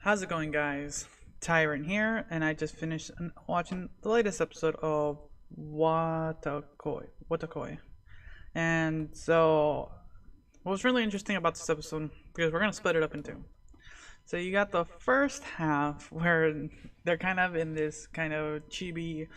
How's it going, guys? Tyrant here, and I just finished watching the latest episode of Wotakoi. And so, what was really interesting about this episode, because we're gonna split it up in two. So you got the first half where they're kind of in this kind of chibi,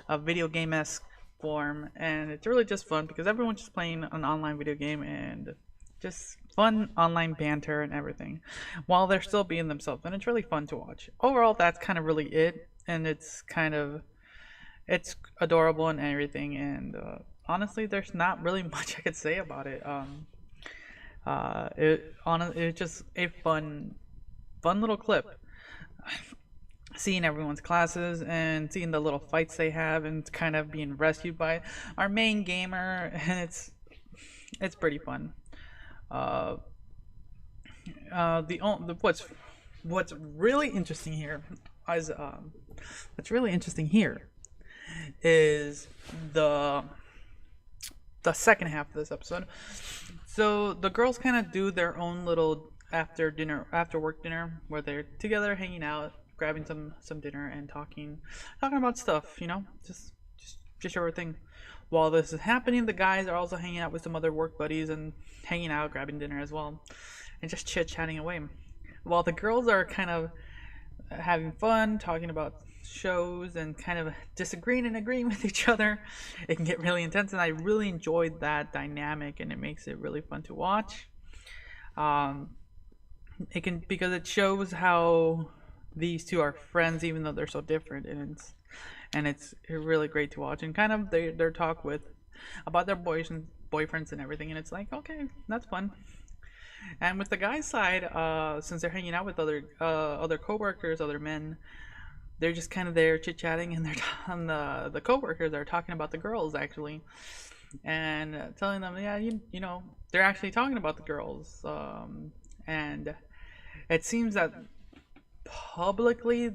video game-esque form, and it's really just fun because everyone's just playing an online video game and just fun online banter and everything while they're still being themselves, and it's really fun to watch. Overall, that's kind of really it, and it's adorable and everything, and honestly there's not really much I could say about it. It's just a fun little clip, seeing everyone's classes and seeing the little fights they have and kind of being rescued by our main gamer, and it's pretty fun. Uh, what's really interesting here is is the second half of this episode. So the girls kind of do their own little after work dinner where they're together hanging out, grabbing some dinner and talking about stuff, just everything. While this is happening, the guys are also hanging out with some other work buddies and hanging out, grabbing dinner as well, and just chit-chatting away. While the girls are kind of having fun, talking about shows and kind of disagreeing and agreeing with each other, it can get really intense, and I really enjoyed that dynamic, and it makes it really fun to watch. Because it shows how these two are friends even though they're so different, and it's really great to watch, and kind of their talk about their boyfriends and everything, and it's like, okay, that's fun. And with the guys side, since they're hanging out with other coworkers, other men, they're just kind of there chit-chatting, and the coworkers are talking about the girls actually, and telling them, yeah, they're actually talking about the girls, and it seems that publicly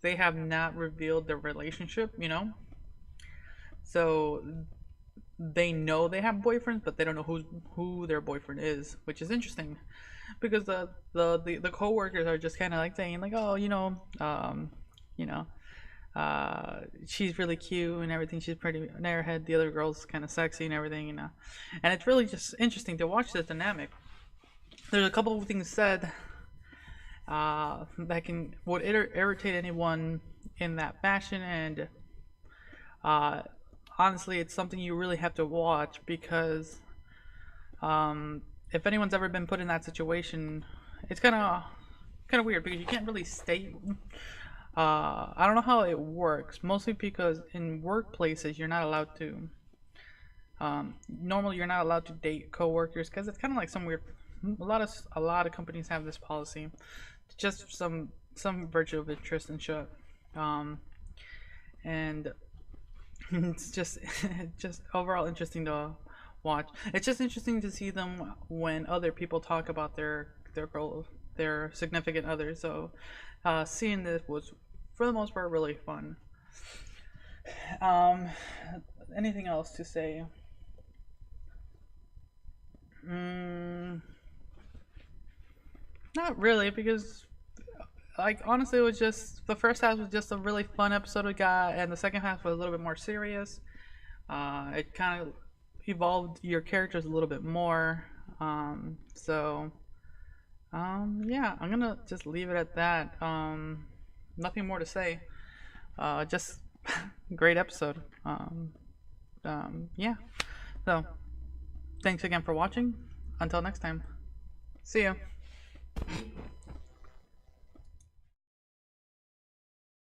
they have not revealed their relationship, so they know they have boyfriends, but they don't know who their boyfriend is, which is interesting because the coworkers are just kind of like saying like, oh, she's really cute and everything, she's pretty in her head, the other girl's kind of sexy and everything, and it's really just interesting to watch this dynamic. There's a couple of things said that would irritate anyone in that fashion, and honestly, it's something you really have to watch because if anyone's ever been put in that situation, it's kind of weird because you can't really state. I don't know how it works. Mostly because in workplaces you're not allowed to. Normally, you're not allowed to date coworkers because it's kind of like some weird. A lot of companies have this policy, just some virtue of interest and shit, and it's just overall interesting to watch. It's just interesting to see them when other people talk about their significant others. So seeing this was, for the most part, really fun. Anything else to say? Not really, because like honestly, it was just the first half was just a really fun episode we got, and the second half was a little bit more serious. It kind of evolved your characters a little bit more. Yeah, I'm gonna just leave it at that. Nothing more to say. Just great episode. Yeah. So, thanks again for watching. Until next time. See ya.